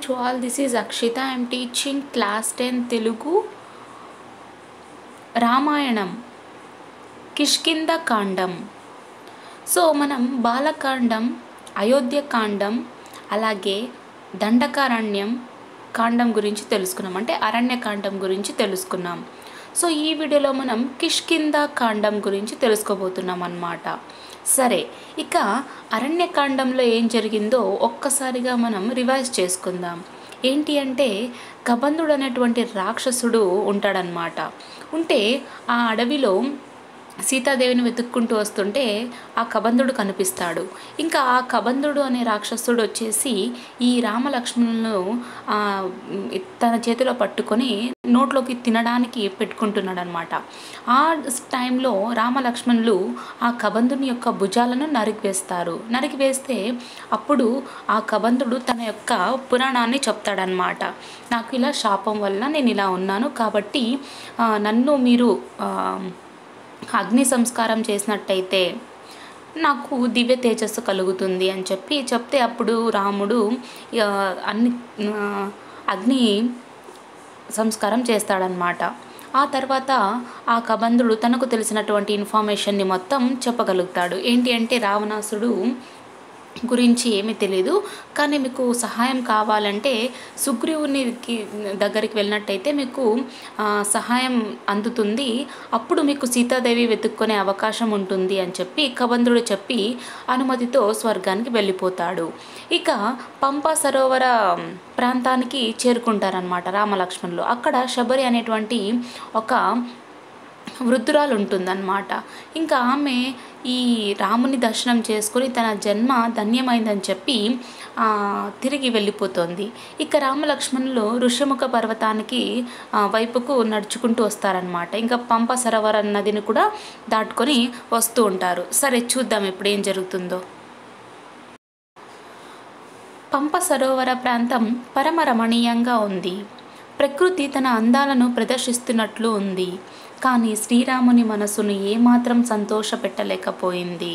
To all, this is Akshita. I am teaching class 10 Telugu Ramayanam Kishkindha కాండం. So మనం బాలకాండం, అయోధ్యకాండం, అలాగే దండకారణ్యం కాండం గురించి తెలుసుకున్నాం, అంటే అరణ్యకాండం గురించి తెలుసుకున్నాం. సో ఈ వీడియోలో మనం కిష్కింద కాండం గురించి తెలుసుకోబోతున్నాం అన్నమాట. సరే, ఇక అరణ్యకాండంలో ఏం జరిగిందో ఒక్కసారిగా మనం రివైజ్ చేసుకుందాం. ఏంటి అంటే, కబంధుడు అనేటువంటి రాక్షసుడు ఉంటాడనమాట. ఉంటే ఆ అడవిలో సీతాదేవిని వెతుక్కుంటూ వస్తుంటే ఆ కబంధుడు కనిపిస్తాడు. ఇంకా ఆ కబంధుడు అనే రాక్షసుడు వచ్చేసి ఈ రామలక్ష్మణులను తన చేతిలో పట్టుకొని నోట్లోకి తినడానికి పెట్టుకుంటున్నాడు అనమాట. ఆ టైంలో రామలక్ష్మణులు ఆ కబంధుని యొక్క భుజాలను నరికివేస్తే అప్పుడు ఆ కబంధుడు తన యొక్క పురాణాన్ని చెప్తాడనమాట. నాకు ఇలా శాపం వల్ల నేను ఇలా ఉన్నాను, కాబట్టి నన్ను మీరు అగ్ని సంస్కారం చేసినట్టయితే నాకు దివ్య తేజస్సు కలుగుతుంది అని చెప్తే అప్పుడు రాముడు అగ్ని సంస్కారం చేస్తాడనమాట. ఆ తర్వాత ఆ కబంధుడు తనకు తెలిసినటువంటి ఇన్ఫర్మేషన్ని మొత్తం చెప్పగలుగుతాడు. ఏంటి అంటే, రావణాసుడు గురించి ఏమీ తెలియదు, కానీ మీకు సహాయం కావాలంటే సుగ్రీవుని దగ్గరికి వెళ్ళినట్టయితే మీకు సహాయం అందుతుంది, అప్పుడు మీకు సీతాదేవి వెతుక్కునే అవకాశం ఉంటుంది అని కబంధుడు చెప్పి అనుమతితో స్వర్గానికి వెళ్ళిపోతాడు. ఇక పంపా సరోవర ప్రాంతానికి చేరుకుంటారనమాట రామలక్ష్మణులు. అక్కడ శబరి అనేటువంటి ఒక వృద్ధురాలు ఉంటుందన్నమాట. ఇంకా ఆమె ఈ రాముని దర్శనం చేసుకుని తన జన్మ ధన్యమైందని తిరిగి వెళ్ళిపోతుంది. ఇక రామలక్ష్మణులు ఋషిముఖ పర్వతానికి వైపుకు నడుచుకుంటూ వస్తారనమాట. ఇంకా పంప సరోవర నదిని కూడా దాటుకొని వస్తూ ఉంటారు. సరే, చూద్దాం ఇప్పుడు ఏం జరుగుతుందో. పంప సరోవర ప్రాంతం పరమ రమణీయంగా ఉంది. ప్రకృతి తన అందాలను ప్రదర్శిస్తున్నట్లు ఉంది. కానీ శ్రీరాముని మనసును ఏమాత్రం సంతోషపెట్టలేకపోయింది.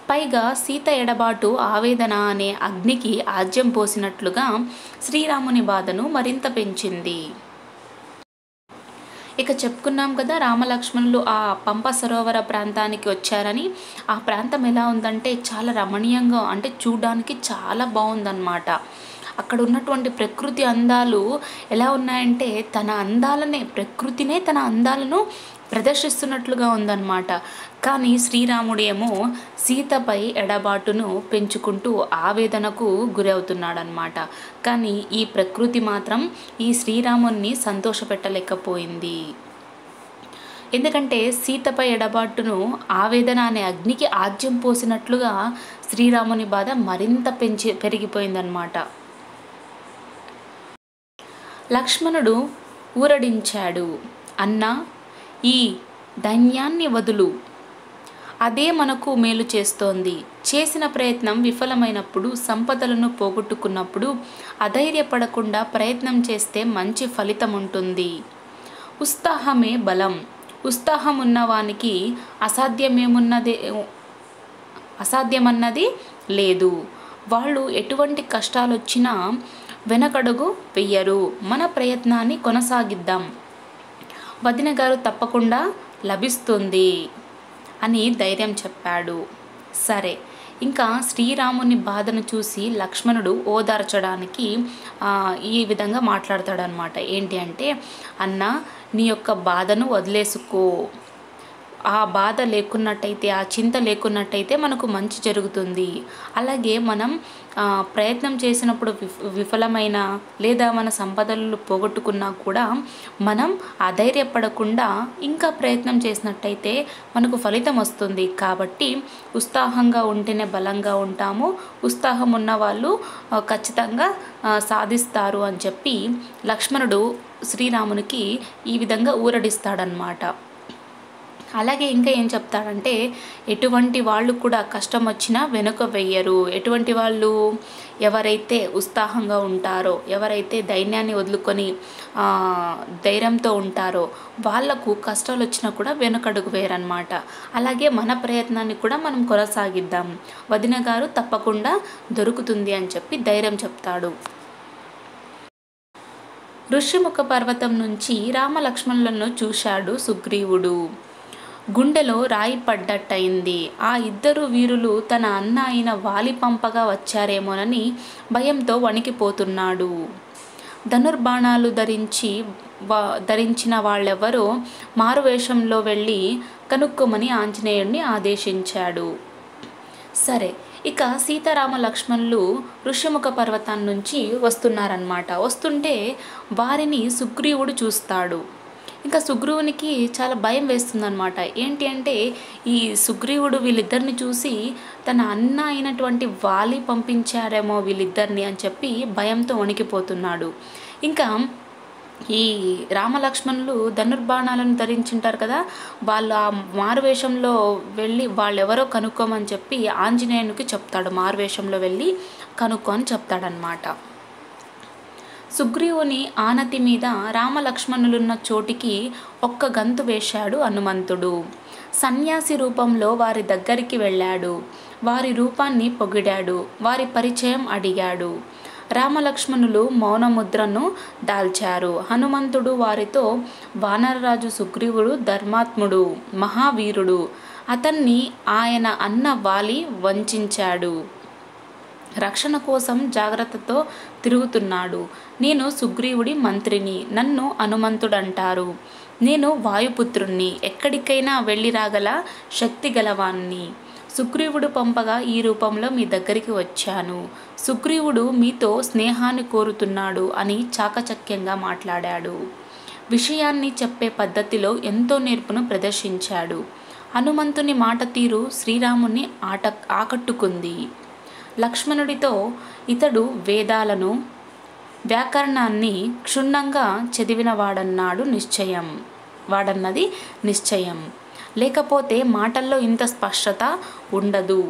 పైగా సీత ఎడబాటు ఆవేదన అనే అగ్నికి ఆజ్యం పోసినట్లుగా శ్రీరాముని బాధను మరింత పెంచింది. ఇక చెప్పుకున్నాం కదా, రామలక్ష్మణులు ఆ పంప సరోవర ప్రాంతానికి వచ్చారని. ఆ ప్రాంతం ఎలా ఉందంటే చాలా రమణీయంగా, అంటే చూడడానికి చాలా బాగుందన్నమాట. అక్కడ ఉన్నటువంటి ప్రకృతి అందాలు ఎలా ఉన్నాయంటే ప్రకృతినే తన అందాలను ప్రదర్శిస్తున్నట్లుగా ఉందన్నమాట. కానీ శ్రీరాముడేమో సీతపై ఎడబాటును పెంచుకుంటూ ఆవేదనకు గురవుతున్నాడనమాట. కానీ ఈ ప్రకృతి మాత్రం ఈ శ్రీరాముని సంతోషపెట్టలేకపోయింది. ఎందుకంటే సీతపై ఎడబాటును ఆవేదన అనే అగ్నికి ఆజ్యం పోసినట్లుగా శ్రీరాముని బాధ మరింత పెరిగిపోయిందనమాట. లక్ష్మణుడు ఊరడించాడు. అన్నా, ఈ దైన్యాన్ని వదులు, అదే మనకు మేలు చేస్తోంది. చేసిన ప్రయత్నం విఫలమైనప్పుడు, సంపదలను పోగొట్టుకున్నప్పుడు అధైర్యపడకుండా ప్రయత్నం చేస్తే మంచి ఫలితం ఉంటుంది. ఉత్సాహమే బలం. ఉత్సాహం ఉన్నవానికి అసాధ్యమన్నది లేదు. వాళ్ళు ఎటువంటి కష్టాలు వచ్చినా వెనకడుగు వెయ్యరు. మన ప్రయత్నాన్ని కొనసాగిద్దాం. వదిన గారు తప్పకుండా లభిస్తుంది అని ధైర్యం చెప్పాడు. సరే, ఇంకా శ్రీరాముని బాధను చూసి లక్ష్మణుడు ఓదార్చడానికి ఈ విధంగా మాట్లాడతాడనమాట. ఏంటి అంటే, అన్న, నీ యొక్క బాధను వదిలేసుకో. ఆ బాధ లేకున్నట్టయితే, ఆ చింత లేకున్నట్టయితే మనకు మంచి జరుగుతుంది. అలాగే మనం ప్రయత్నం చేసినప్పుడు విఫలమైన లేదా మన సంపదలు పోగొట్టుకున్నా కూడా మనం అధైర్యపడకుండా ఇంకా ప్రయత్నం చేసినట్టయితే మనకు ఫలితం వస్తుంది. కాబట్టి ఉత్సాహంగా ఉంటేనే బలంగా ఉంటాము. ఉత్సాహం ఉన్న వాళ్ళు ఖచ్చితంగా సాధిస్తారు అని లక్ష్మణుడు శ్రీరామునికి ఈ విధంగా ఊరడిస్తాడనమాట. అలాగే ఇంకా ఏం చెప్తాడంటే, ఎటువంటి వాళ్ళు కూడా కష్టం వచ్చినా వెనుక వెయ్యరు. ఎటువంటి వాళ్ళు ఎవరైతే ఉత్సాహంగా ఉంటారో, ఎవరైతే ధైర్యాన్ని వదులుకొని ధైర్యంతో ఉంటారో వాళ్లకు కష్టాలు వచ్చినా కూడా వెనుకడుగు వేయరన్నమాట. అలాగే మన ప్రయత్నాన్ని కూడా మనం కొనసాగిద్దాం, వదిన గారు తప్పకుండా దొరుకుతుంది అని చెప్పి ధైర్యం చెప్తాడు. ఋష్యముఖ పర్వతం నుంచి రామలక్ష్మణులను చూశాడు సుగ్రీవుడు. గుండెలో రాయి పడ్డట్టయింది. ఆ ఇద్దరు వీరులు తన అన్న అయిన వాలి పంపగా వచ్చారేమోనని భయంతో వణికిపోతున్నాడు. ధనుర్బాణాలు ధరించిన వాళ్ళెవరో మారువేషంలో వెళ్ళి కనుక్కోమని ఆంజనేయుడిని ఆదేశించాడు. సరే, ఇక సీతారామ లక్ష్మణులు ఋష్యముఖ పర్వతం నుంచి వస్తున్నారన్నమాట. వస్తుంటే వారిని సుగ్రీవుడు చూస్తాడు. ఇంకా సుగ్రీవునికి చాలా భయం వేస్తుందన్నమాట. ఏంటి అంటే, ఈ సుగ్రీవుడు వీళ్ళిద్దరిని చూసి తన అన్న అయినటువంటి వాలి పంపించారేమో వీళ్ళిద్దరిని అని చెప్పి భయంతో వణికిపోతున్నాడు. ఇంకా ఈ రామలక్ష్మణులు ధనుర్బాణాలను ధరించుంటారు కదా, వాళ్ళు ఆ మారువేషంలో వెళ్ళి వాళ్ళెవరో కనుక్కోమని చెప్పి ఆంజనేయునికి చెప్తాడు. మారువేషంలో వెళ్ళి కనుక్కో అని చెప్తాడనమాట. సుగ్రీవుని ఆనతి మీద రామలక్ష్మణులున్న చోటికి ఒక్క గంతు వేశాడు హనుమంతుడు. సన్యాసి రూపంలో వారి దగ్గరికి వెళ్ళాడు. వారి రూపాన్ని పొగిడాడు. వారి పరిచయం అడిగాడు. రామలక్ష్మణులు మౌనముద్రను దాల్చారు. హనుమంతుడు వారితో, వానరరాజు సుగ్రీవుడు ధర్మాత్ముడు, మహావీరుడు. అతన్ని ఆయన అన్న వాలి వంచాడు. రక్షణ కోసం జాగ్రత్తతో తిరుగుతున్నాడు. నేను సుగ్రీవుడి మంత్రిని. నన్ను హనుమంతుడంటారు. నేను వాయుపుత్రుణ్ణి. ఎక్కడికైనా వెళ్ళి రాగల శక్తి గలవాణ్ణి. సుగ్రీవుడు పంపగా ఈ రూపంలో మీ దగ్గరికి వచ్చాను. సుగ్రీవుడు మీతో స్నేహాన్ని కోరుతున్నాడు అని చాకచక్యంగా మాట్లాడాడు. విషయాన్ని చెప్పే పద్ధతిలో ఎంతో నేర్పును ప్రదర్శించాడు. హనుమంతుని మాట తీరు శ్రీరాముని ఆకట్టుకుంది. లక్ష్మణుడితో, ఇతడు వేదాలను వ్యాకరణాన్ని క్షుణ్ణంగా చదివిన వాడన్నది నిశ్చయం. లేకపోతే మాటల్లో ఇంత స్పష్టత ఉండదు.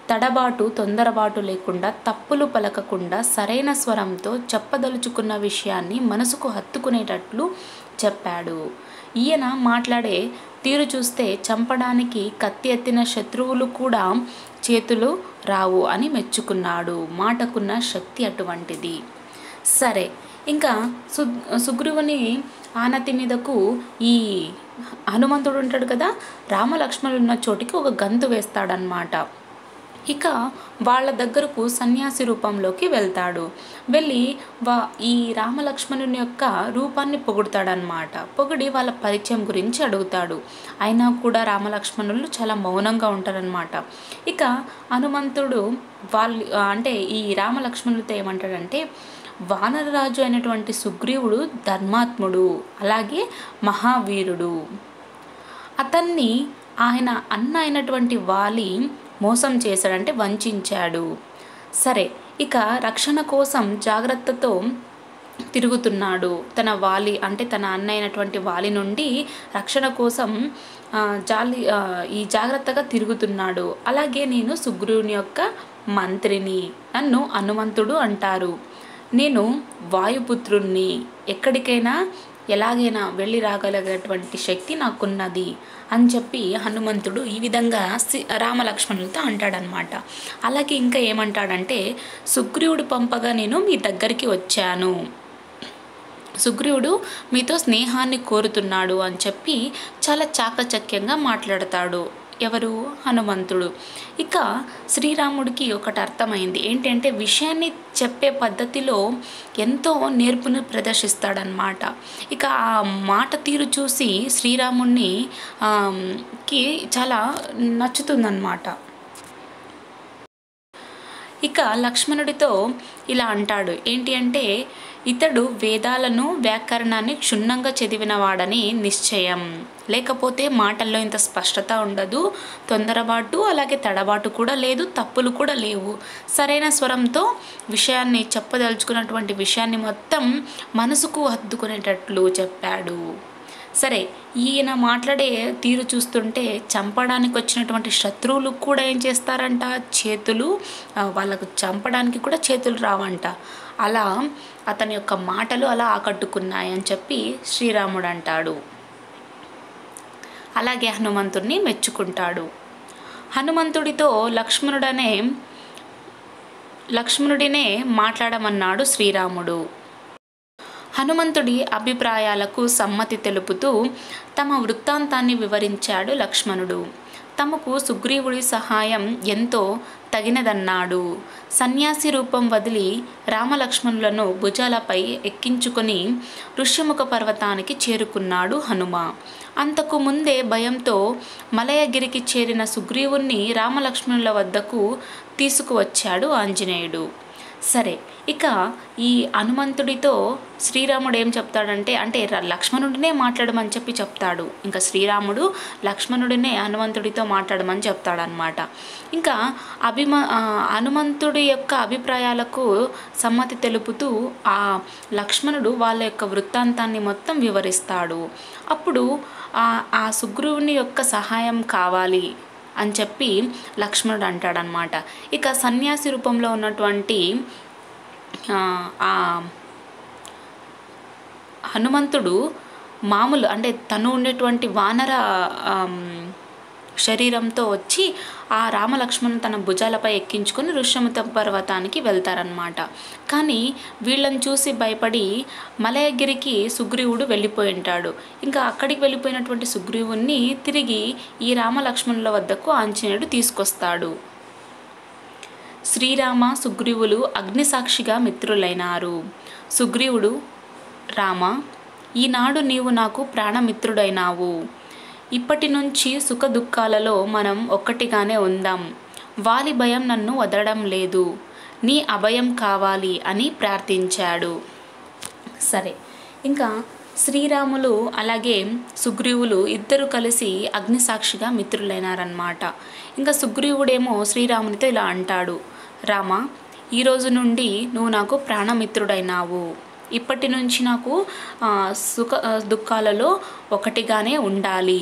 తడబాటు తొందరబాటు లేకుండా, తప్పులు పలకకుండా సరైన స్వరంతో చెప్పదలుచుకున్న విషయాన్ని మనసుకు హత్తుకునేటట్లు చెప్పాడు. ఈయన మాట్లాడే తీరు చూస్తే చంపడానికి కత్తి ఎత్తిన శత్రువులు కూడా చేతులు రావు అని మెచ్చుకున్నాడు. మాటకున్న శక్తి అటువంటిది. సరే, ఇంకా సుగ్రీవుని ఆనతి మీదకు ఈ హనుమంతుడు ఉంటాడు కదా, రామలక్ష్మణులు ఉన్న చోటికి ఒక గంతు వేస్తాడనమాట. ఇక వాళ్ళ దగ్గరకు సన్యాసి రూపంలోకి వెళ్తాడు. వెళ్ళి ఈ రామలక్ష్మణుని యొక్క రూపాన్ని పొగుడతాడనమాట. పొగిడి వాళ్ళ పరిచయం గురించి అడుగుతాడు. అయినా కూడా రామలక్ష్మణులు చాలా మౌనంగా ఉంటారనమాట. ఇక హనుమంతుడు అంటే ఈ రామలక్ష్మణులతో ఏమంటాడంటే, వానరరాజు అయినటువంటి సుగ్రీవుడు ధర్మాత్ముడు, అలాగే మహావీరుడు. అతన్ని ఆయన అన్న అయినటువంటి వాలి మోసం చేశాడంటే వంచాడు. సరే, ఇక రక్షణ కోసం జాగ్రత్తతో తిరుగుతున్నాడు. తన వాలి అంటే తన అన్న అయినటువంటి వాలి నుండి రక్షణ కోసం ఈ జాగ్రత్తగా తిరుగుతున్నాడు. అలాగే నేను సుగ్రీవుని యొక్క మంత్రిని. నన్ను హనుమంతుడు అంటారు. నేను వాయుపుత్రుణ్ణి. ఎక్కడికైనా ఎలాగైనా వెళ్ళి రాగలిగేటువంటి శక్తి నాకున్నది అని చెప్పి హనుమంతుడు ఈ విధంగా రామలక్ష్మణులతో అంటాడనమాట. అలాగే ఇంకా ఏమంటాడంటే, సుగ్రీవుడు పంపగా నేను మీ దగ్గరికి వచ్చాను. సుగ్రీవుడు మీతో స్నేహాన్ని కోరుతున్నాడు అని చెప్పి చాలా చాకచక్యంగా మాట్లాడతాడు. ఎవరు? హనుమంతుడు. ఇక శ్రీరాముడికి ఒకటి అర్థమైంది. ఏంటంటే, విషయాన్ని చెప్పే పద్ధతిలో ఎంతో నేర్పును ప్రదర్శిస్తాడనమాట. ఇక ఆ మాట తీరు చూసి శ్రీరాముడిని కి చాలా నచ్చుతుందన్నమాట. ఇక లక్ష్మణుడితో ఇలా అంటాడు. ఏంటి అంటే, ఇతడు వేదాలను వ్యాకరణాన్ని క్షుణ్ణంగా చదివినవాడని నిశ్చయం. లేకపోతే మాటల్లో ఇంత స్పష్టత ఉండదు. తొందరబాటు అలాగే తడబాటు కూడా లేదు. తప్పులు కూడా లేవు. సరైన స్వరంతో విషయాన్ని చెప్పదలుచుకున్నటువంటి విషయాన్ని మొత్తం మనసుకు హత్తుకునేటట్లు చెప్పాడు. సరే, ఈయన మాట్లాడే తీరు చూస్తుంటే చంపడానికి వచ్చినటువంటి శత్రువులు కూడా ఏం చేస్తారంట, చేతులు వాళ్ళకు చంపడానికి కూడా చేతులు రావంట. అలా అతని యొక్క మాటలు అలా ఆకట్టుకున్నాయని చెప్పి శ్రీరాముడు అంటాడు. అలాగే హనుమంతుడిని మెచ్చుకుంటాడు. హనుమంతుడితో లక్ష్మణుడినే మాట్లాడమన్నాడు శ్రీరాముడు. హనుమంతుడి అభిప్రాయాలకు సమ్మతి తెలుపుతూ తమ వృత్తాంతాన్ని వివరించాడు లక్ష్మణుడు. తమకు సుగ్రీవుడి సహాయం ఎంతో తగినదన్నాడు. సన్యాసి రూపం వదిలి రామలక్ష్మణులను భుజాలపై ఎక్కించుకొని ఋష్యముఖ పర్వతానికి చేరుకున్నాడు హనుమ. అంతకు ముందే భయంతో మలయగిరికి చేరిన సుగ్రీవుణ్ణి రామలక్ష్మణుల వద్దకు తీసుకువచ్చాడు ఆంజనేయుడు. సరే, ఇక ఈ హనుమంతుడితో శ్రీరాముడు ఏం చెప్తాడంటే, అంటే లక్ష్మణుడినే మాట్లాడమని చెప్పి చెప్తాడు. ఇంకా శ్రీరాముడు లక్ష్మణుడినే హనుమంతుడితో మాట్లాడమని చెప్తాడనమాట. ఇంకా హనుమంతుడి యొక్క అభిప్రాయాలకు సమ్మతి తెలుపుతూ ఆ లక్ష్మణుడు వాళ్ళ యొక్క వృత్తాంతాన్ని మొత్తం వివరిస్తాడు. అప్పుడు ఆ సుగ్రీవుని యొక్క సహాయం కావాలి అని చెప్పి లక్ష్మణుడు అంటాడనమాట. ఇక సన్యాసి రూపంలో ఉన్నటువంటి ఆ హనుమంతుడు మామూలు అంటే తను ఉండేటువంటి వానర శరీరంతో వచ్చి ఆ రామలక్ష్మణుని తన భుజాలపై ఎక్కించుకొని ఋష్యముఖ పర్వతానికి వెళ్తారనమాట. కానీ వీళ్ళని చూసి భయపడి మలయగిరికి సుగ్రీవుడు వెళ్ళిపోయి ఉంటాడు. ఇంకా అక్కడికి వెళ్ళిపోయినటువంటి సుగ్రీవుణ్ణి తిరిగి ఈ రామలక్ష్మణుల వద్దకు ఆంజనేయుడు తీసుకొస్తాడు. శ్రీరామ సుగ్రీవులు అగ్నిసాక్షిగా మిత్రులైనారు. సుగ్రీవుడు, రామ, ఈనాడు నీవు నాకు ప్రాణమిత్రుడైనావు. ఇప్పటి నుంచి సుఖ దుఃఖాలలో మనం ఒక్కటిగానే ఉందాం. వాలి భయం నన్ను వదలడం లేదు. నీ అభయం కావాలి అని ప్రార్థించాడు. సరే, ఇంకా శ్రీరాములు అలాగే సుగ్రీవులు ఇద్దరు కలిసి అగ్నిసాక్షిగా మిత్రులైనారన్నమాట. ఇంకా సుగ్రీవుడేమో శ్రీరామునితో ఇలా అంటాడు, రామ, ఈరోజు నుండి నువ్వు నాకు ప్రాణమిత్రుడైనావు. ఇప్పటి నుంచి నాకు సుఖ దుఃఖాలలో ఒకటిగానే ఉండాలి.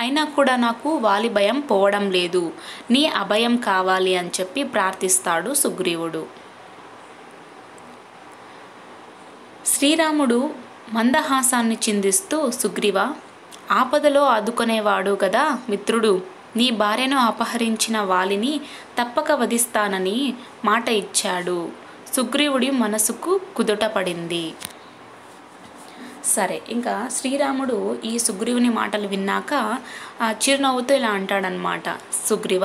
అయినా కూడా నాకు వాలి భయం పోవడం లేదు. నీ అభయం కావాలి అని చెప్పి ప్రార్థిస్తాడు సుగ్రీవుడు. శ్రీరాముడు మందహాసాన్ని చిందిస్తూ, సుగ్రీవా, ఆపదలో ఆదుకునేవాడు కదా మిత్రుడు, నీ భార్యను అపహరించిన వాలిని తప్పక వధిస్తానని మాట ఇచ్చాడు. సుగ్రీవుడి మనసుకు కుదుట పడింది. సరే, ఇంకా శ్రీరాముడు ఈ సుగ్రీవుని మాటలు విన్నాక చిరునవ్వుతో ఇలా అంటాడనమాట, సుగ్రీవ,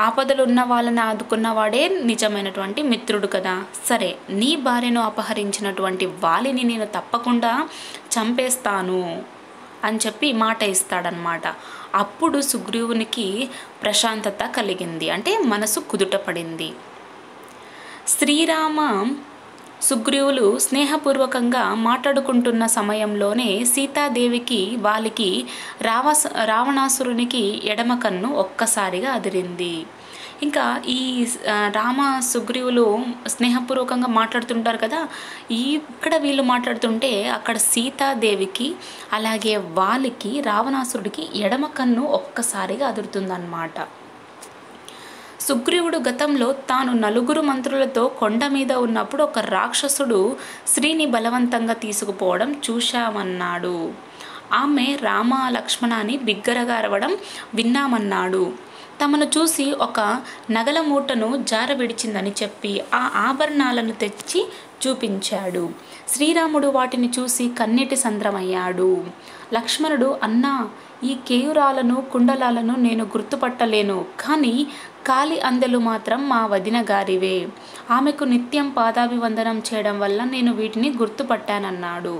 ఆపదలు ఉన్న వాళ్ళని ఆదుకున్నవాడే నిజమైనటువంటి మిత్రుడు కదా. సరే, నీ భార్యను అపహరించినటువంటి వాలిని నేను తప్పకుండా చంపేస్తాను అని చెప్పి మాట ఇస్తాడనమాట. అప్పుడు సుగ్రీవునికి ప్రశాంతత కలిగింది, అంటే మనసు కుదుట పడింది. శ్రీరామ సుగ్రీవులు స్నేహపూర్వకంగా మాట్లాడుకుంటున్న సమయంలోనే సీతాదేవికి వాలికి రావణాసురునికి ఎడమ కన్ను ఒక్కసారిగా అదిరింది. ఇంకా ఈ రామ సుగ్రీవులు స్నేహపూర్వకంగా మాట్లాడుతుంటారు కదా, ఇక్కడ వీళ్ళు మాట్లాడుతుంటే అక్కడ సీతాదేవికి అలాగే వాలికి రావణాసురుడికి ఎడమ కన్ను ఒక్కసారిగా అదురుతుందన్నమాట. సుగ్రీవుడు గతంలో తాను 9 మంత్రులతో కొండ మీద ఉన్నప్పుడు ఒక రాక్షసుడు స్త్రీని బలవంతంగా తీసుకుపోవడం చూశామన్నాడు. ఆమె రామ లక్ష్మణ అని బిగ్గరగా అరవడం విన్నామన్నాడు. తమను చూసి ఒక నగల మూటను జారవిడిచిందని చెప్పి ఆ ఆభరణాలను తెచ్చి చూపించాడు. శ్రీరాముడు వాటిని చూసి కన్నీటి సంద్రమయ్యాడు. లక్ష్మణుడు, అన్నా, ఈ కేయురాలను కుండలాలను నేను గుర్తుపట్టలేను, కానీ కాలి అందెలు మాత్రం మా వదిన గారివే. ఆమెకు నిత్యం పాదాభివందనం చేయడం వల్ల నేను వీటిని గుర్తుపట్టానన్నాడు.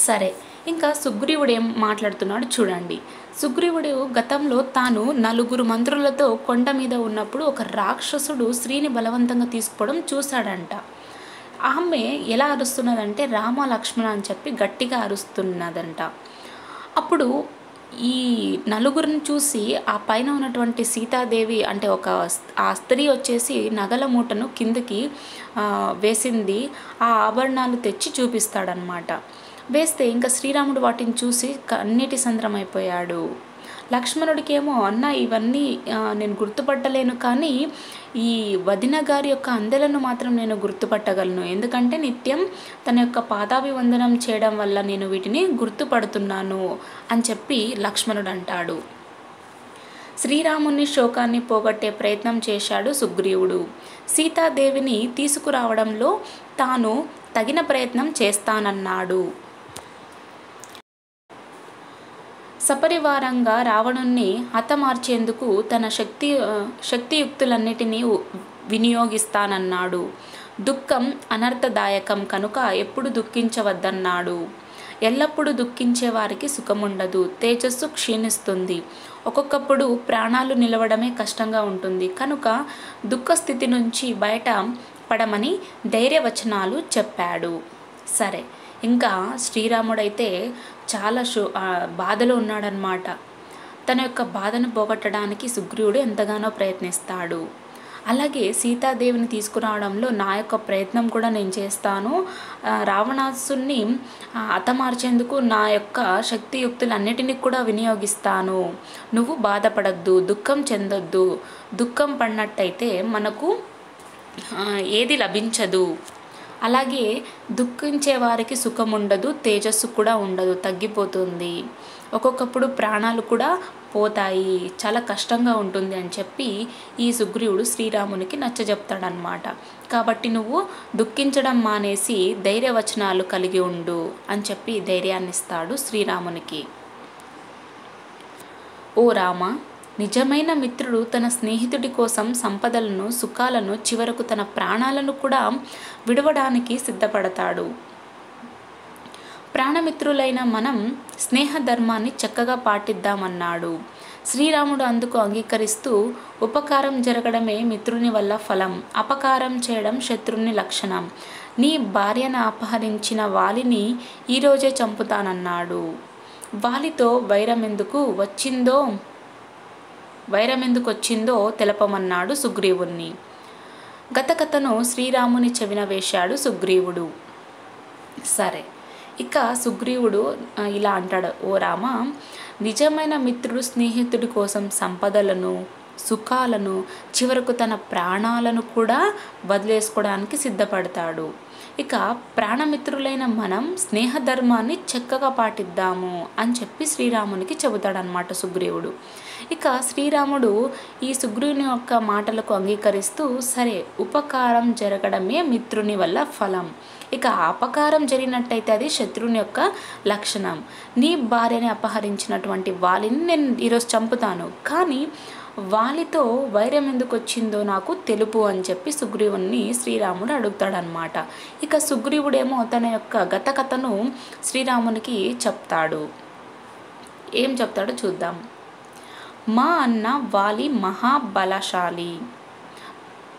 సరే, ఇంకా సుగ్రీవుడు ఏం మాట్లాడుతున్నాడు చూడండి. సుగ్రీవుడు గతంలో తాను 9 మంత్రులతో కొండ మీద ఉన్నప్పుడు ఒక రాక్షసుడు స్త్రీని బలవంతంగా తీసుకుపోవడం చూశాడంట. ఆమె ఎలా అరుస్తున్నదంటే రామ లక్ష్మణ అని చెప్పి గట్టిగా అరుస్తున్నదంట. అప్పుడు ఈ 9 చూసి ఆ పైన ఉన్నటువంటి సీతాదేవి అంటే ఆ స్త్రీ వచ్చేసి నగల మూటను కిందకి వేసింది, ఆ ఆభరణాలు తెచ్చి చూపిస్తాడనమాట. వేస్తే ఇంకా శ్రీరాముడు వాటిని చూసి కన్నీటి సంద్రమైపోయాడు. లక్ష్మణుడికేమో అన్న ఇవన్నీ నేను గుర్తుపట్టలేను, కానీ ఈ వదిన గారి యొక్క అందెలను మాత్రం నేను గుర్తుపట్టగలను, ఎందుకంటే నిత్యం తన యొక్క పాదాభివందనం చేయడం వల్ల నేను వీటిని గుర్తుపడుతున్నాను అని చెప్పి లక్ష్మణుడు అంటాడు. శ్రీరాముని శోకాన్ని పోగొట్టే ప్రయత్నం చేశాడు సుగ్రీవుడు. సీతాదేవిని తీసుకురావడంలో తాను తగిన ప్రయత్నం చేస్తానన్నాడు. సపరివారంగా రావణుణ్ణి హతమార్చేందుకు తన శక్తియుక్తులన్నిటినీ వినియోగిస్తానన్నాడు. దుఃఖం అనర్థదాయకం కనుక ఎప్పుడు దుఃఖించవద్దన్నాడు. ఎల్లప్పుడూ దుఃఖించే వారికి సుఖముండదు, తేజస్సు క్షీణిస్తుంది, ఒక్కొక్కప్పుడు ప్రాణాలు నిలవడమే కష్టంగా ఉంటుంది, కనుక దుఃఖస్థితి నుంచి బయట పడమని ధైర్యవచనాలు చెప్పాడు. సరే, ఇంకా శ్రీరాముడైతే చాలా బాధలో ఉన్నాడనమాట. తన యొక్క బాధను పోగొట్టడానికి సుగ్రీవుడు ఎంతగానో ప్రయత్నిస్తాడు. అలాగే సీతాదేవిని తీసుకురావడంలో నా యొక్క ప్రయత్నం కూడా నేను చేస్తాను, రావణాసుని హతమార్చేందుకు నా యొక్క శక్తియుక్తులన్నిటినీ కూడా వినియోగిస్తాను, నువ్వు బాధపడద్దు, దుఃఖం చెందొద్దు, దుఃఖం పడినట్టయితే మనకు ఏది లభించదు, అలాగే దుఃఖించే వారికి సుఖం ఉండదు, తేజస్సు కూడా ఉండదు, తగ్గిపోతుంది, ఒక్కొక్కప్పుడు ప్రాణాలు కూడా పోతాయి, చాలా కష్టంగా ఉంటుంది అని చెప్పి ఈ సుగ్రీవుడు శ్రీరామునికి నచ్చజెప్తాడనమాట. కాబట్టి నువ్వు దుఃఖించడం మానేసి ధైర్యవచనాలు కలిగి ఉండు అని చెప్పి ధైర్యాన్ని ఇస్తాడు శ్రీరామునికి. ఓ రామ, నిజమైన మిత్రుడు తన స్నేహితుడి కోసం సంపదలను, సుఖాలను, చివరకు తన ప్రాణాలను కూడా విడవడానికి సిద్ధపడతాడు. ప్రాణమిత్రులైన మనం స్నేహధర్మాన్ని చక్కగా పాటిద్దామన్నాడు. శ్రీరాముడు అందుకు అంగీకరిస్తూ, ఉపకారం జరగడమే మిత్రుని వల్ల ఫలం, అపకారం చేయడం శత్రుని లక్షణం, నీ భార్యను అపహరించిన వాలిని ఈరోజే చంపుతానన్నాడు. వాలితో వైరమెందుకు వచ్చిందో తెలపమన్నాడు సుగ్రీవుణ్ణి. గతకథను శ్రీరాముని చెవిన వేశాడు సుగ్రీవుడు. సరే, ఇక సుగ్రీవుడు ఇలా అంటాడు, ఓ రామ, నిజమైన మిత్రుడు స్నేహితుడి కోసం సంపదలను, సుఖాలను, చివరకు తన ప్రాణాలను కూడా వదిలేసుకోవడానికి సిద్ధపడతాడు. ఇక ప్రాణమిత్రులైన మనం స్నేహధర్మాన్ని చక్కగా పాటిద్దాము అని చెప్పి శ్రీరామునికి చెబుతాడనమాట సుగ్రీవుడు. ఇక శ్రీరాముడు ఈ సుగ్రీవుని యొక్క మాటలకు అంగీకరిస్తూ, సరే, ఉపకారం జరగడమే మిత్రుని వల్ల ఫలం, ఇక అపకారం జరిగినట్టయితే అది శత్రువుని యొక్క లక్షణం, నీ భార్యని అపహరించినటువంటి వాలిని నేను ఈరోజు చంపుతాను, కానీ వాలితో వైరం ఎందుకు వచ్చిందో నాకు తెలుపు అని చెప్పి సుగ్రీవుని శ్రీరాముడు అడుగుతాడనమాట. ఇక సుగ్రీవుడేమో తన యొక్క గత కథను శ్రీరామునికి చెప్తాడు. ఏం చెప్తాడో చూద్దాం. మా అన్న వాలి మహాబలశాలి,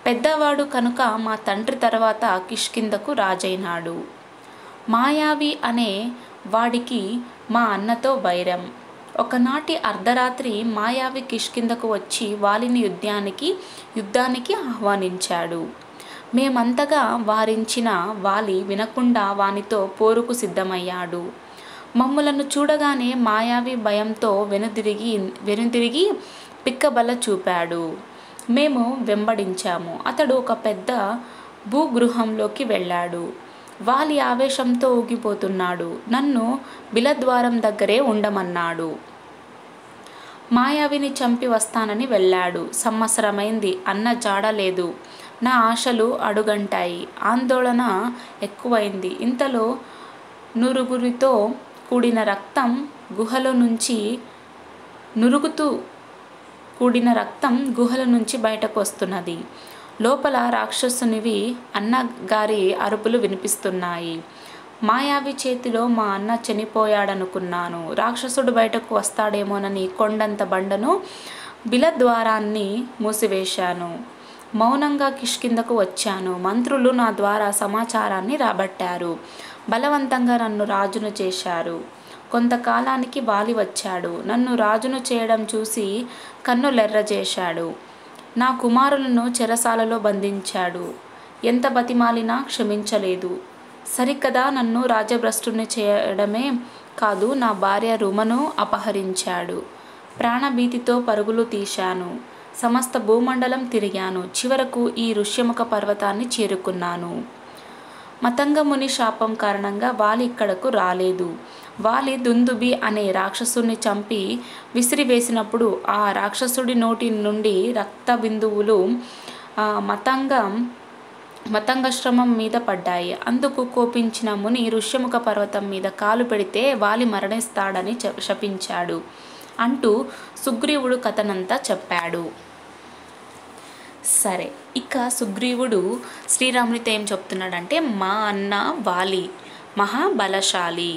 పెద్దవాడు కనుక మా తండ్రి తర్వాత కిష్కింధకు రాజైనాడు. మాయావి అనే వాడికి మా అన్నతో వైరం. ఒకనాటి అర్ధరాత్రి మాయావి కిష్కింధకు వచ్చి వాలిని యుద్ధానికి ఆహ్వానించాడు. మేమంతగా వారించిన వాలి వినకుండా వానితో పోరుకు సిద్ధమయ్యాడు. మమ్ములను చూడగానే మాయావి భయంతో వెనుదిరిగి పిక్కబల చూపాడు. మేము వెంబడించాము. అతడు ఒక పెద్ద భూగృహంలోకి వెళ్ళాడు. వాలి ఆవేశంతో ఊగిపోతున్నాడు. నన్ను బిలద్వారం దగ్గరే ఉండమన్నాడు. మాయావిని చంపి వస్తానని వెళ్ళాడు. సంవత్సరమైంది, అన్న జాడలేదు. నా ఆశలు అడుగంటాయి. ఆందోళన ఎక్కువైంది. ఇంతలో నురుగురితో కూడిన రక్తం గుహల నుంచి బయటకు వస్తున్నది. లోపల రాక్షసునివి అన్నగారి అరుపులు వినిపిస్తున్నాయి. మాయావి చేతిలో మా అన్న చనిపోయాడనుకున్నాను. రాక్షసుడు బయటకు వస్తాడేమోనని కొండంత బండను బిలద్వారాన్ని మూసివేశాను. మౌనంగా కిష్కింధకు వచ్చాను. మంత్రులు నా ద్వారా సమాచారాన్ని రాబట్టారు. బలవంతంగా నన్ను రాజును చేశారు. కొంతకాలానికి వాలి వచ్చాడు. నన్ను రాజును చేయడం చూసి కన్నులెర్రజేశాడు. నా కుమారులను చెరసాలలో బంధించాడు. ఎంత బతిమాలినా క్షమించలేదు. సరికదా నన్ను రాజభ్రష్టుని చేయడమే కాదు, నా భార్య రుమను అపహరించాడు. ప్రాణభీతితో పరుగులు తీశాను. సమస్త భూమండలం తిరిగాను. చివరకు ఈ ఋష్యముఖ పర్వతాన్ని చేరుకున్నాను. మతంగముని శాపం కారణంగా వాలి ఇక్కడకు రాలేదు. వాలి దుందుబి అనే రాక్షసుని చంపి విసిరివేసినప్పుడు ఆ రాక్షసుడి నోటి నుండి రక్త బిందువులు మతంగాశ్రమం మీద పడ్డాయి. అందుకు కోపించిన ముని ఋష్యముఖ పర్వతం మీద కాలు పెడితే వాలి మరణిస్తాడని శపించాడు అంటూ సుగ్రీవుడు కథనంతా చెప్పాడు. సరే, ఇక సుగ్రీవుడు శ్రీరామునితో ఏం చెప్తున్నాడంటే, మా అన్న వాలి మహాబలశాలి.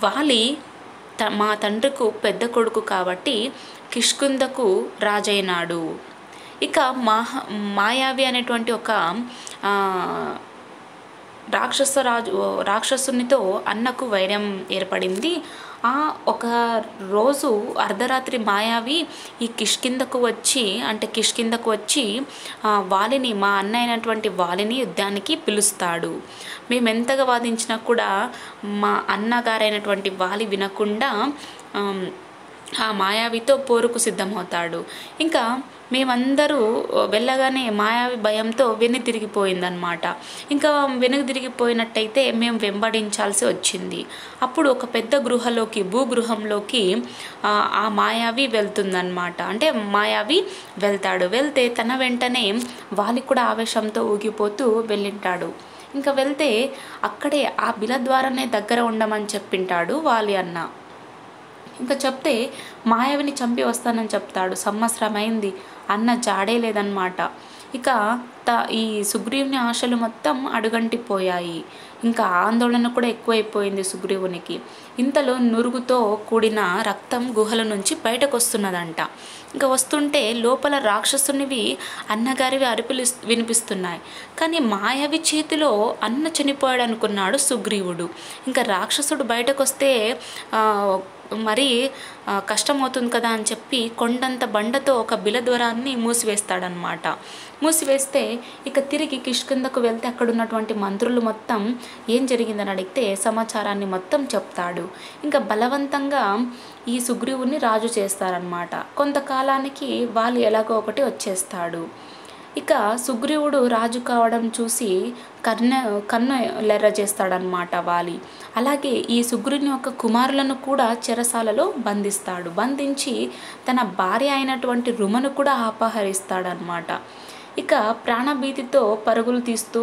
వాలి మా తండ్రికి పెద్ద కొడుకు కాబట్టి కిష్కింధకు రాజైనాడు. ఇక మాయావి అనేటువంటి ఒక రాక్షసునితో అన్నకు వైరం ఏర్పడింది. ఒక రోజు అర్ధరాత్రి మాయావి ఈ కిష్కింధకు వచ్చి వాలిని, మా అన్న అయినటువంటి వాలిని యుద్ధానికి పిలుస్తాడు. మేము ఎంతగా వాదించినా కూడా మా అన్నగారైనటువంటి వాలి వినకుండా ఆ మాయావితో పోరుకు సిద్ధమవుతాడు. ఇంకా మేమందరూ వెళ్ళగానే మాయావి భయంతో వెనుక తిరిగిపోయిందనమాట. ఇంకా వెనుక తిరిగిపోయినట్టయితే మేము వెంబడించాల్సి వచ్చింది. అప్పుడు ఒక పెద్ద భూగృహంలోకి ఆ మాయావి వెళ్తుందన్నమాట. అంటే మాయావి వెళ్తే తన వెంటనే వాలి కూడా ఆవేశంతో ఊగిపోతూ వెళ్ళింటాడు. ఇంకా వెళ్తే అక్కడే ఆ బిల ద్వారానే దగ్గర ఉండమని చెప్పింటాడు వాలి అన్న. ఇంకా చెప్తే మాయావిని చంపి వస్తానని చెప్తాడు. సంవత్సరమైంది, అన్న జాడే లేదన్నమాట. ఇక ఈ సుగ్రీవుని ఆశలు మొత్తం అడుగంటిపోయాయి. ఇంకా ఆందోళన కూడా ఎక్కువైపోయింది సుగ్రీవునికి. ఇంతలో నురుగుతో కూడిన రక్తం గుహల నుంచి బయటకు వస్తున్నదంట. ఇంకా వస్తుంటే లోపల రాక్షసునివి అన్నగారివి అరుపులు వినిపిస్తున్నాయి. కానీ మాయావి చేతిలో అన్న చనిపోయాడు అనుకున్నాడు సుగ్రీవుడు. ఇంకా రాక్షసుడు బయటకు వస్తే మరి కష్టమవుతుంది కదా అని చెప్పి కొండంత బండతో ఒక బిలద్వారాన్ని మూసివేస్తాడనమాట. మూసివేస్తే ఇక తిరిగి కిష్కింధకు వెళ్తే అక్కడ ఉన్నటువంటి మంత్రులు మొత్తం ఏం జరిగిందని అడిగితే సమాచారాన్ని మొత్తం చెప్తాడు. ఇంకా బలవంతంగా ఈ సుగ్రీవుని రాజు చేస్తారనమాట. కొంతకాలానికి వాళ్ళు ఎలాగో ఒకటి వచ్చేస్తాడు. ఇక సుగ్రీవుడు రాజు కావడం చూసి కన్ను లెర్ర చేస్తాడనమాట వాలి. అలాగే ఈ సుగ్రీవుని యొక్క కుమారులను కూడా చెరసాలలో బంధించి తన భార్య అయినటువంటి రుమను కూడా అపహరిస్తాడనమాట. ఇక ప్రాణభీతితో పరుగులు తీస్తూ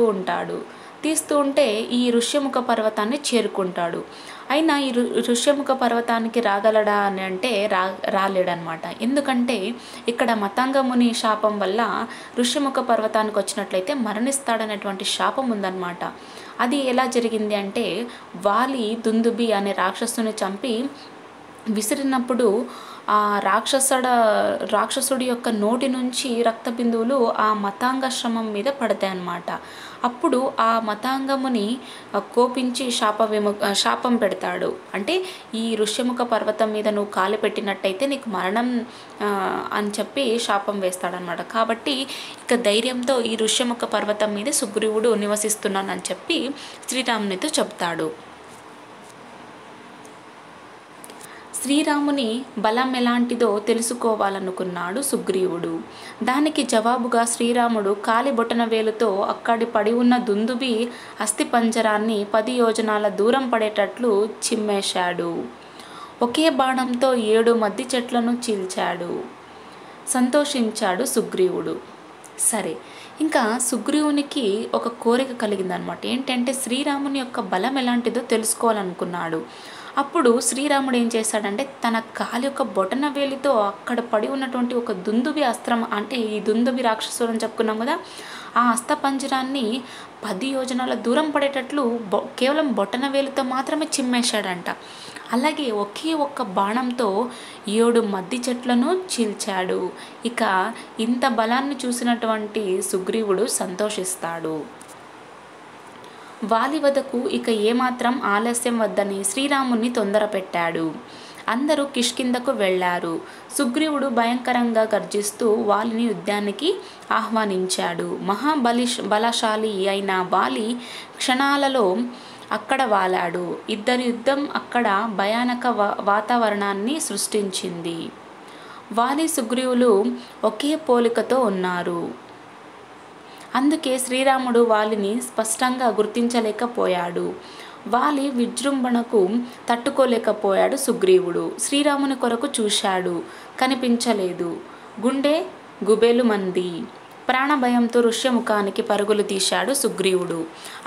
ఉంటే ఈ ఋష్యముఖ పర్వతాన్ని చేరుకుంటాడు. అయినా ఈ ఋష్యముఖ పర్వతానికి రాగలడా అని అంటే రాలేడనమాట. ఎందుకంటే ఇక్కడ మతంగముని శాపం వల్ల ఋష్యముఖ పర్వతానికి వచ్చినట్లయితే మరణిస్తాడనేటువంటి శాపం ఉందన్నమాట. అది ఎలా జరిగింది అంటే, వాలి దుందుబి అనే రాక్షసుని చంపి విసిరినప్పుడు ఆ రాక్షసుడి యొక్క నోటి నుంచి రక్త బిందువులు ఆ మతాంగాశ్రమం మీద పడతాయి అన్నమాట. అప్పుడు ఆ మతాంగముని కోపించి శాపం పెడతాడు. అంటే ఈ ఋష్యముఖ పర్వతం మీద నువ్వు కాలు పెట్టినట్టయితే నీకు మరణం అని చెప్పి శాపం వేస్తాడనమాట. కాబట్టి ఇక ధైర్యంతో ఈ ఋష్యముఖ పర్వతం మీద సుగ్రీవుడు నివసిస్తున్నానని చెప్పి శ్రీరామునితో చెప్తాడు. శ్రీరాముని బలం ఎలాంటిదో తెలుసుకోవాలనుకున్నాడు సుగ్రీవుడు. దానికి జవాబుగా శ్రీరాముడు కాలి బొటన వేలుతో అక్కడి పడి ఉన్న దుందుబి అస్థిపంజరాన్ని 10 యోజనాల దూరం పడేటట్లు చిమ్మేశాడు. ఒకే బాణంతో 7 మద్ది చెట్లను చీల్చాడు. సంతోషించాడు సుగ్రీవుడు. సరే, ఇంకా సుగ్రీవునికి ఒక కోరిక కలిగిందనమాట. ఏంటంటే శ్రీరాముని యొక్క బలం ఎలాంటిదో తెలుసుకోవాలనుకున్నాడు. అప్పుడు శ్రీరాముడు ఏం చేశాడంటే తన కాలి యొక్క బొటన వేలితో అక్కడ పడి ఉన్నటువంటి ఒక దుందుబి అస్త్రం, అంటే ఈ దుందుబి రాక్షసుడు అని చెప్పుకున్నాం కదా, ఆ అస్త్రపంజరాన్ని 10 యోజనాల దూరం పడేటట్లు కేవలం బొటన వేలితో మాత్రమే చిమ్మేశాడంట. అలాగే ఒకే ఒక్క బాణంతో 7 మద్ది చెట్లను చీల్చాడు. ఇక ఇంత బలాన్ని చూసినటువంటి సుగ్రీవుడు సంతోషిస్తాడు. వాలి వద్దకు ఇక ఏమాత్రం ఆలస్యం వద్దని శ్రీరాముని తొందర పెట్టాడు. అందరూ కిష్కింధకు వెళ్ళారు. సుగ్రీవుడు భయంకరంగా గర్జిస్తూ వాలిని యుద్ధానికి ఆహ్వానించాడు. బలశాలి అయిన వాలి క్షణాలలో అక్కడ వాలాడు. ఇద్దరి యుద్ధం అక్కడ భయానక వాతావరణాన్ని సృష్టించింది. వాలి సుగ్రీవులు ఒకే పోలికతో ఉన్నారు. అందుకే శ్రీరాముడు వాలిని స్పష్టంగా గుర్తించలేకపోయాడు. వాలి విజృంభణకు తట్టుకోలేకపోయాడు. సుగ్రీవుడు శ్రీరాముని కొరకు చూశాడు, కనిపించలేదు. గుండె గుబేలుమంది. ప్రాణభయంతో ఋష్యముఖానికి పరుగులు తీశాడు సుగ్రీవుడు.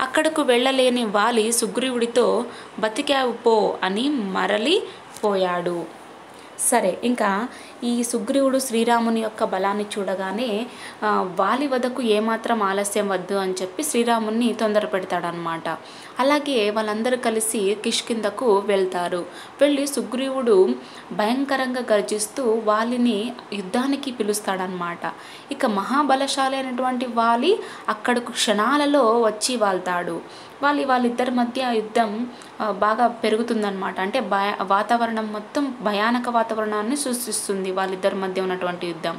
అక్కడకు వెళ్ళలేని వాలి సుగ్రీవుడితో బతికావు పో అని మరలిపోయాడు. సరే, ఇంకా ఈ సుగ్రీవుడు శ్రీరాముని యొక్క బలాన్ని చూడగానే వాలి వద్దకు ఏమాత్రం ఆలస్యం వద్దు అని చెప్పి శ్రీరాముని తొందర పెడతాడనమాట. అలాగే వాళ్ళందరూ కలిసి కిష్కింధకు వెళ్తారు. వెళ్ళి సుగ్రీవుడు భయంకరంగా గర్జిస్తూ వాలిని యుద్ధానికి పిలుస్తాడనమాట. ఇక మహాబలశాలి అయినటువంటి వాలి అక్కడకు క్షణాలలో వచ్చి వాళ్తాడు. వాళ్ళిద్దరి మధ్య యుద్ధం బాగా పెరుగుతుందన్నమాట. అంటే వాతావరణం మొత్తం భయానక వాతావరణాన్ని సృష్టిస్తుంది వాళ్ళిద్దరి మధ్య ఉన్నటువంటి యుద్ధం.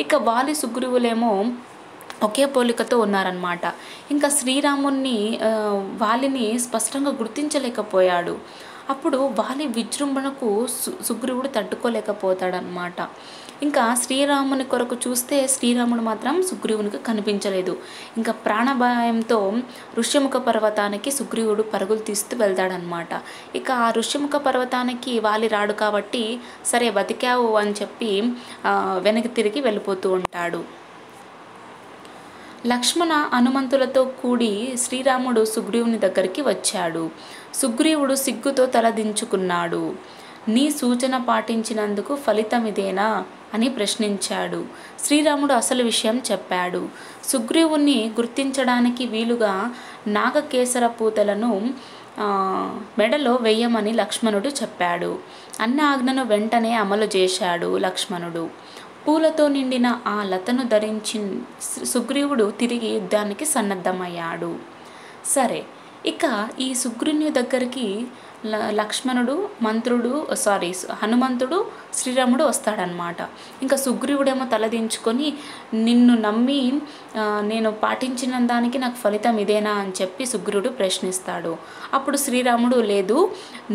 ఇక వాలి సుగ్రీవులేమో ఒకే పోలికతో ఉన్నారనమాట. ఇంకా శ్రీరాముని వాలిని స్పష్టంగా గుర్తించలేకపోయాడు. అప్పుడు వాలి విజృంభణకు సుగ్రీవుడు తట్టుకోలేకపోతాడనమాట. ఇంకా శ్రీరాముని కొరకు చూస్తే శ్రీరాముడు మాత్రం సుగ్రీవునికి కనిపించలేదు. ఇంకా ప్రాణభయంతో ఋష్యముఖ పర్వతానికి సుగ్రీవుడు పరుగులు తీస్తూ వెళ్తాడనమాట. ఇక ఆ ఋష్యముఖ పర్వతానికి వాలి రాడు కాబట్టి సరే బతికావు అని చెప్పి వెనక్కి తిరిగి వెళ్ళిపోతూ ఉంటాడు. లక్ష్మణ హనుమంతులతో కూడి శ్రీరాముడు సుగ్రీవుని దగ్గరికి వచ్చాడు. సుగ్రీవుడు సిగ్గుతో తలదించుకున్నాడు. నీ సూచన పాటించినందుకు ఫలితం ఇదేనా అని ప్రశ్నించాడు. శ్రీరాముడు అసలు విషయం చెప్పాడు. సుగ్రీవుని గుర్తించడానికి వీలుగా నాగకేసర పూతలను మెడలో వెయ్యమని లక్ష్మణుడు చెప్పాడు. అన్న ఆజ్ఞను వెంటనే అమలు చేశాడు లక్ష్మణుడు. పూలతో నిండిన ఆ లతను ధరించి సుగ్రీవుడు తిరిగి యుద్ధానికి సన్నద్ధమయ్యాడు. సరే, ఇక ఈ సుగ్రీవుని దగ్గరికి లక్ష్మణుడు హనుమంతుడు శ్రీరాముడు వస్తాడనమాట. ఇంకా సుగ్రీవుడేమో తలదించుకొని నిన్ను నమ్మి నేను పాటించిన దానికి నాకు ఫలితం ఇదేనా అని చెప్పి సుగ్రీవుడు ప్రశ్నిస్తాడు. అప్పుడు శ్రీరాముడు లేదు,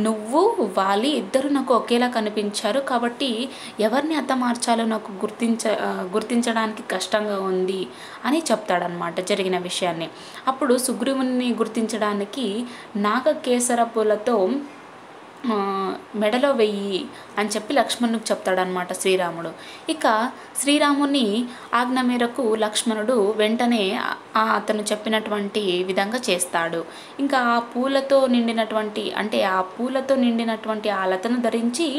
నువ్వు వాలి ఇద్దరు నాకు ఒకేలా కనిపించారు కాబట్టి ఎవరిని హతమార్చాలో నాకు గుర్తించడానికి కష్టంగా ఉంది అని చెప్తాడనమాట జరిగిన విషయాన్ని. అప్పుడు సుగ్రీవుని గుర్తించడానికి నాగకేసర పూలతో మెడలో వెయ్యి అని చెప్పి లక్ష్మణుడికి చెప్తాడనమాట శ్రీరాముడు. ఇక శ్రీరాముని ఆజ్ఞ మేరకు లక్ష్మణుడు వెంటనే అతను చెప్పినటువంటి విధంగా చేస్తాడు. ఇంకా ఆ పూలతో నిండినటువంటి ఆ లతను ధరించి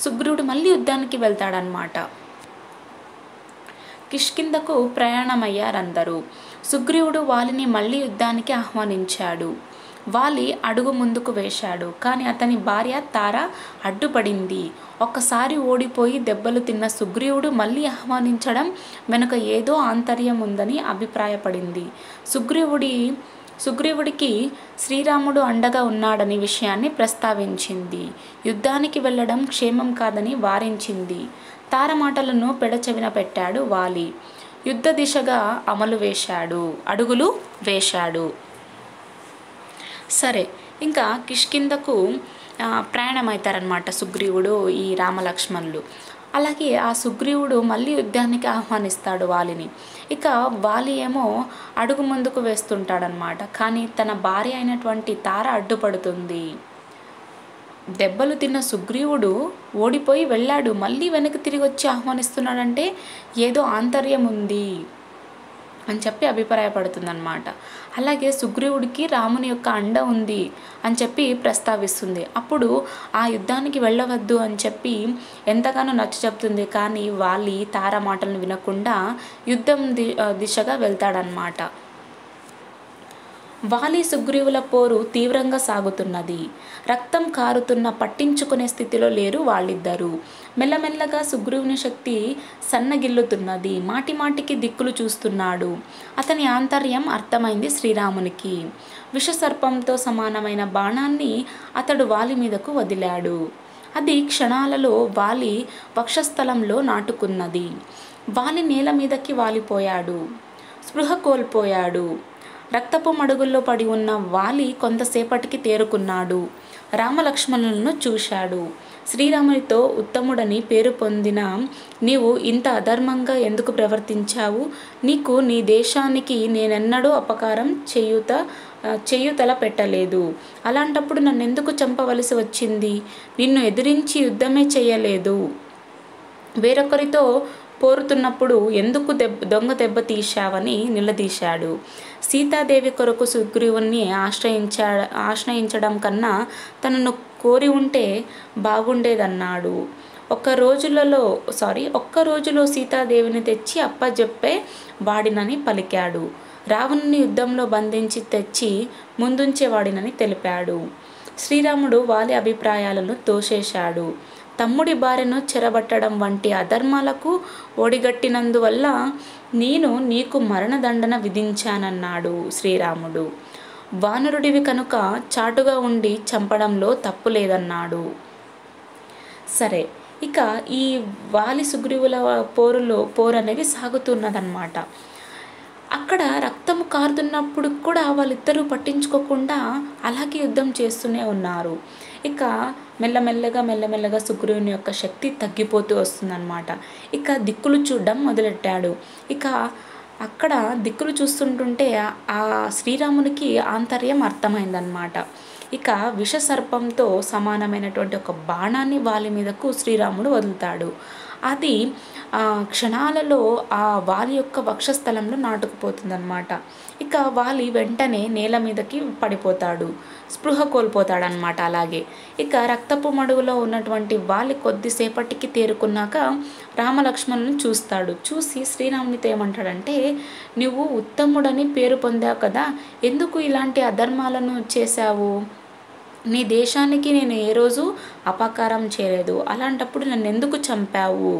సుగ్రీవుడు మళ్ళీ యుద్ధానికి వెళ్తాడనమాట. కిష్కింధకు ప్రయాణమయ్యారందరూ. సుగ్రీవుడు వాలిని మళ్ళీ యుద్ధానికి ఆహ్వానించాడు. వాలి అడుగు ముందుకు వేశాడు. కానీ అతని భార్య తార అడ్డుపడింది. ఒక్కసారి ఓడిపోయి దెబ్బలు తిన్న సుగ్రీవుడు మళ్ళీ ఆహ్వానించడం వెనుక ఏదో ఆంతర్యం ఉందని అభిప్రాయపడింది. సుగ్రీవుడికి శ్రీరాముడు అండగా ఉన్నాడని విషయాన్ని ప్రస్తావించింది. యుద్ధానికి వెళ్ళడం క్షేమం కాదని వారించింది. తార మాటలను పెడచెవిన పెట్టాడు వాలి. యుద్ధ దిశగా అడుగులు వేశాడు. సరే, ఇంకా కిష్కింధకు ప్రయాణమవుతారనమాట సుగ్రీవుడు ఈ రామలక్ష్మణులు. అలాగే ఆ సుగ్రీవుడు మళ్ళీ యుద్ధానికి ఆహ్వానిస్తాడు వాలిని. ఇక వాలి ఏమో అడుగు ముందుకు వేస్తుంటాడనమాట. కానీ తన భార్య అయినటువంటి తార అడ్డుపడుతుంది. దెబ్బలు తిన్న సుగ్రీవుడు ఓడిపోయి వెళ్ళాడు, మళ్ళీ వెనక్కి తిరిగి వచ్చి ఆహ్వానిస్తున్నాడంటే ఏదో ఆంతర్యం ఉంది అని చెప్పి అభిప్రాయపడుతుందన్నమాట. అలాగే సుగ్రీవుడికి రాముని యొక్క అండ ఉంది అని చెప్పి ప్రస్తావిస్తుంది. అప్పుడు ఆ యుద్ధానికి వెళ్ళవద్దు అని చెప్పి ఎంతగానో నచ్చ చెప్తుంది. కానీ వాలి తార మాటలను వినకుండా యుద్ధం దిశగా వెళ్తాడనమాట. వాలి సుగ్రీవుల పోరు తీవ్రంగా సాగుతున్నది. రక్తం కారుతున్న పట్టించుకునే స్థితిలో లేరు వాళ్ళిద్దరూ. మెల్లమెల్లగా సుగ్రీవుని శక్తి సన్నగిల్లుతున్నది. మాటిమాటికి దిక్కులు చూస్తున్నాడు. అతని ఆంతర్యం అర్థమైంది శ్రీరామునికి. విషసర్పంతో సమానమైన బాణాన్ని అతడు వాలి మీదకు వదిలాడు. అది క్షణాలలో వాలి వక్షస్థలంలో నాటుకున్నది. వాలి నేల మీదకి వాలిపోయాడు, స్పృహ కోల్పోయాడు. రక్తపు మడుగుల్లో పడి ఉన్న వాలి కొంతసేపటికి తేరుకున్నాడు. రామలక్ష్మణులను చూశాడు. శ్రీరామునితో ఉత్తముడని పేరు పొందిన నీవు ఇంత అధర్మంగా ఎందుకు ప్రవర్తించావు? నీకు నీ దేశానికి నేనెన్నడూ అపకారం చేయుతల పెట్టలేదు. అలాంటప్పుడు నన్నెందుకు చంపవలసి వచ్చింది? నిన్ను ఎదిరించి యుద్ధమే చేయలేదు. వేరొకరితో పోరుతున్నప్పుడు ఎందుకు దొంగ తీశావని నిలదీశాడు. సీతాదేవి కొరకు సుగ్రీవుని ఆశ్రయించడం కన్నా తనను కోరి ఉంటే బాగుండేదన్నాడు. ఒక్క రోజులో సీతాదేవిని తెచ్చి అప్పజెప్పే వాడినని పలికాడు. రావణుని యుద్ధంలో బంధించి తెచ్చి ముందుంచేవాడినని తెలిపాడు. శ్రీరాముడు వాలి అభిప్రాయాలను తోసేశాడు. తమ్ముడి భార్యను చెరబట్టడం వంటి అధర్మాలకు ఒడిగట్టినందువల్ల నేను నీకు మరణదండన విధించానన్నాడు శ్రీరాముడు. వానరుడివి కనుక చాటుగా ఉండి చంపడంలో తప్పు లేదన్నాడు. సరే, ఇక ఈ వాలి సుగ్రీవుల పోరు అనేది సాగుతున్నదన్నమాట. అక్కడ రక్తము కారుతున్నప్పుడు కూడా వాళ్ళిద్దరూ పట్టించుకోకుండా అలాగే యుద్ధం చేస్తూనే ఉన్నారు. ఇక మెల్లమెల్లగా సుగ్రీవుని యొక్క శక్తి తగ్గిపోతూ వస్తుందన్నమాట. ఇక దిక్కులు చూడడం మొదలెట్టాడు. ఇక అక్కడ దిక్కులు చూస్తుంటుంటే ఆ శ్రీరామునికి ఆంతర్యం అర్థమైందనమాట. ఇక విషసర్పంతో సమానమైనటువంటి ఒక బాణాన్ని వాలి మీదకు శ్రీరాముడు వదులుతాడు. అది క్షణాలలో ఆ వాలి యొక్క వక్షస్థలంలో నాటుకుపోతుందన్నమాట. ఇక వాలి వెంటనే నేల మీదకి పడిపోతాడు, స్పృహ కోల్పోతాడనమాట. అలాగే ఇక రక్తపు మడుగులో ఉన్నటువంటి వాలి కొద్దిసేపటికి తేరుకున్నాక రామలక్ష్మణులను చూస్తాడు. చూసి శ్రీరామునితో ఏమంటాడంటే, నువ్వు ఉత్తముడని పేరు పొందావు కదా, ఎందుకు ఇలాంటి అధర్మాలను చేశావు? నీ దేశానికి నేను ఏ రోజు అపకారం చేయలేదు. అలాంటప్పుడు నన్ను ఎందుకు చంపావు?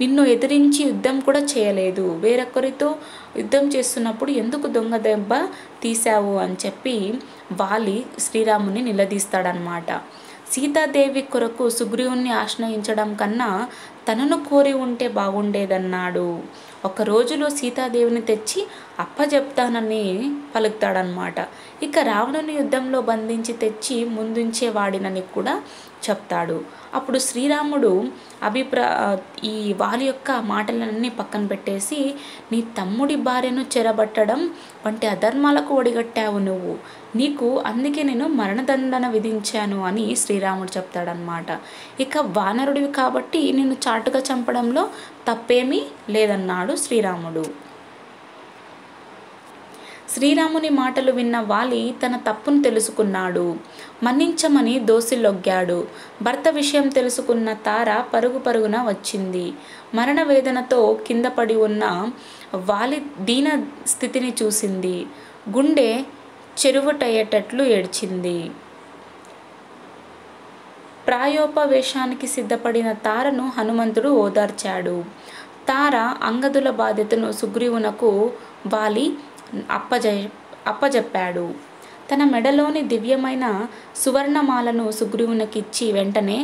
నిన్ను ఎదిరించి యుద్ధం కూడా చేయలేదు. వేరొకరితో యుద్ధం చేస్తున్నప్పుడు ఎందుకు దొంగ దెబ్బ తీశావు అని చెప్పి వాలి శ్రీరాముని నిలదీస్తాడనమాట. సీతాదేవి కొరకు సుగ్రీవుని ఆశ్రయించడం కన్నా తనను కోరి ఉంటే బాగుండేదన్నాడు. ఒక రోజులో సీతాదేవిని తెచ్చి అప్పజెప్తానని పలుకుతాడనమాట. ఇక రావణుని యుద్ధంలో బంధించి తెచ్చి ముందుంచే వాడినని కూడా చెప్తాడు. అప్పుడు శ్రీరాముడు ఈ వాలి యొక్క మాటలన్నీ పక్కన పెట్టేసి, నీ తమ్ముడి భార్యను చెరబట్టడం వంటి అధర్మాలకు ఒడిగట్టావు నువ్వు, నీకు అందుకే నేను మరణదండన విధించాను అని శ్రీరాముడు చెప్తాడనమాట. ఇక వానరుడివి కాబట్టి నిన్ను చాటుగా చంపడంలో తప్పేమీ లేదన్నాడు శ్రీరాముడు. శ్రీరాముని మాటలు విన్న వాలి తన తప్పును తెలుసుకున్నాడు. మన్నించమని దోసిలొగ్గాడు. భర్త విషయం తెలుసుకున్న తార పరుగున వచ్చింది. మరణ వేదనతో కింద పడి ఉన్న వాలి దీన స్థితిని చూసింది. గుండె చెరువుటయ్యేటట్లు ఏడ్చింది. ప్రాయోపవేశానికి సిద్ధపడిన తారను హనుమంతుడు ఓదార్చాడు. తార అంగదుల బాధ్యతను సుగ్రీవునకు వాలి అప్పజెప్పాడు. తన మెడలోని దివ్యమైన సువర్ణమాలను సుగ్రీవునికిచ్చి వెంటనే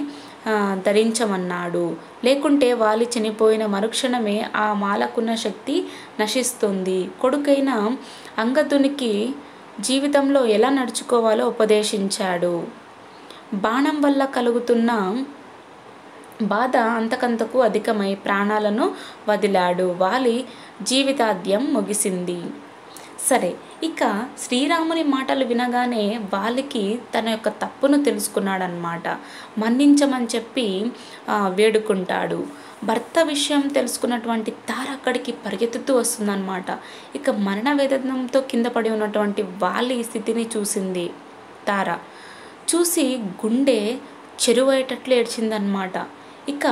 ధరించమన్నాడు. లేకుంటే వాలి చనిపోయిన మరుక్షణమే ఆ మాలకున్న శక్తి నశిస్తుంది. కొడుకైన అంగదునికి జీవితంలో ఎలా నడుచుకోవాలో ఉపదేశించాడు. బాణం వల్ల కలుగుతున్న బాధ అంతకంతకు అధికమై ప్రాణాలను వదిలాడు. వాలి జీవితాద్యం ముగిసింది. సరే, ఇక శ్రీరాముని మాటలు వినగానే వాలికి తన యొక్క తప్పును తెలుసుకున్నాడనమాట. మన్నించమని చెప్పి వేడుకుంటాడు. భర్త విషయం తెలుసుకున్నటువంటి తార అక్కడికి పరిగెత్తుతూ వస్తుందన్నమాట. ఇక మరణ వేదనంతో కింద పడి ఉన్నటువంటి వాలి స్థితిని చూసింది తార. చూసి గుండె చెరువయ్యేటట్లు ఏడ్చిందనమాట. ఇక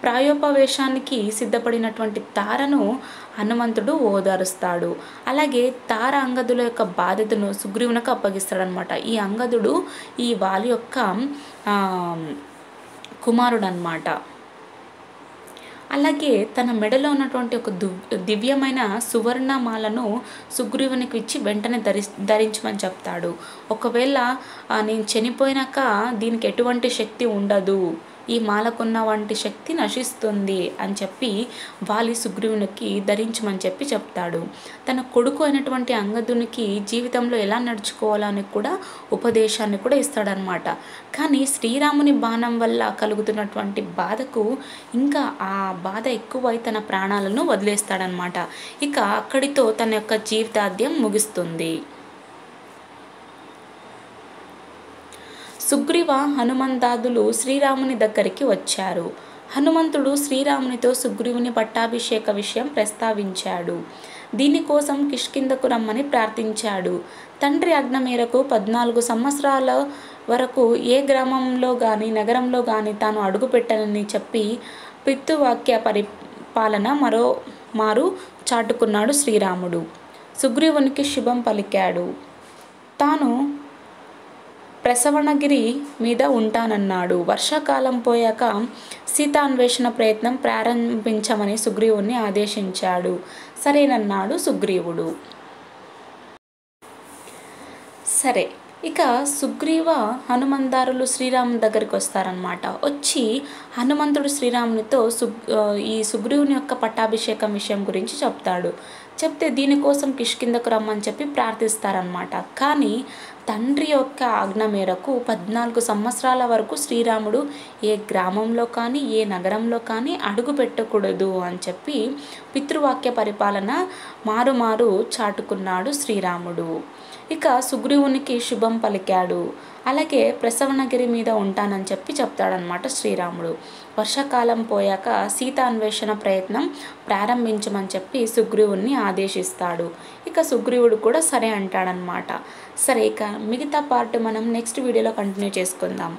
ప్రాయోపవేశానికి సిద్ధపడినటువంటి తారను హనుమంతుడు ఓదారుస్తాడు. అలాగే తార అంగదుల యొక్క బాధ్యతను సుగ్రీవునికి అప్పగిస్తాడనమాట. ఈ అంగదుడు ఈ వాలి యొక్క కుమారుడు అనమాట. అలాగే తన మెడలో ఉన్నటువంటి ఒక దివ్యమైన సువర్ణమాలను సుగ్రీవునికి ఇచ్చి వెంటనే ధరించమని చెప్తాడు. ఒకవేళ నేను చనిపోయినాక దీనికి ఎటువంటి శక్తి ఉండదు, ఈ మాలకున్న వంటి శక్తి నశిస్తుంది అని చెప్పి వాలి సుగ్రీవునికి ధరించమని చెప్పి చెప్తాడు. తన కొడుకు అయినటువంటి అంగదునికి జీవితంలో ఎలా నడుచుకోవాలని కూడా ఉపదేశాన్ని కూడా ఇస్తాడనమాట. కానీ శ్రీరాముని బాణం వల్ల కలుగుతున్నటువంటి బాధకు ఇంకా ఆ బాధ ఎక్కువై తన ప్రాణాలను వదిలేస్తాడనమాట. ఇక అక్కడితో తన యొక్క జీవితాద్యం ముగుస్తుంది. సుగ్రీవ హనుమంతాదులు శ్రీరాముని దగ్గరికి వచ్చారు. హనుమంతుడు శ్రీరామునితో సుగ్రీవుని పట్టాభిషేక విషయం ప్రస్తావించాడు. దీనికోసం కిష్కింధకు రమ్మని ప్రార్థించాడు. తండ్రి ఆజ్ఞ మేరకు 14 సంవత్సరాల వరకు ఏ గ్రామంలో కానీ నగరంలో కానీ తాను అడుగుపెట్టనని చెప్పి పితృవాక్య పరిపాలన మారు చాటుకున్నాడు శ్రీరాముడు. సుగ్రీవునికి శుభం పలికాడు. తాను ప్రసవనగిరి మీద ఉంటానన్నాడు. వర్షాకాలం పోయాక సీతాన్వేషణ ప్రయత్నం ప్రారంభించమని సుగ్రీవుని ఆదేశించాడు. సరేనన్నాడు సుగ్రీవుడు. సరే, ఇక సుగ్రీవ హనుమంతారులు శ్రీరాముని దగ్గరికి వస్తారనమాట. వచ్చి హనుమంతుడు శ్రీరామునితో ఈ సుగ్రీవుని యొక్క పట్టాభిషేకం విషయం గురించి చెప్తాడు. చెప్తే దీనికోసం కిష్కింధకు రమ్మని చెప్పి ప్రార్థిస్తారనమాట. కానీ తండ్రి యొక్క ఆజ్ఞ మేరకు 14 సంవత్సరాల వరకు శ్రీరాముడు ఏ గ్రామంలో కానీ ఏ నగరంలో కానీ అడుగు పెట్టకూడదు అని చెప్పి పితృవాక్య పరిపాలన మారు చాటుకున్నాడు శ్రీరాముడు. ఇక సుగ్రీవునికి శుభం పలికాడు. అలాగే ప్రసవనగిరి మీద ఉంటానని చెప్పి చెప్తాడనమాట శ్రీరాముడు. వర్షాకాలం పోయాక సీతాన్వేషణ ప్రయత్నం ప్రారంభించమని చెప్పి సుగ్రీవుని ఆదేశిస్తాడు. ఇక సుగ్రీవుడు కూడా సరే అంటాడనమాట. సరే, ఇక మిగతా పార్ట్ మనం నెక్స్ట్ వీడియోలో కంటిన్యూ చేసుకుందాం.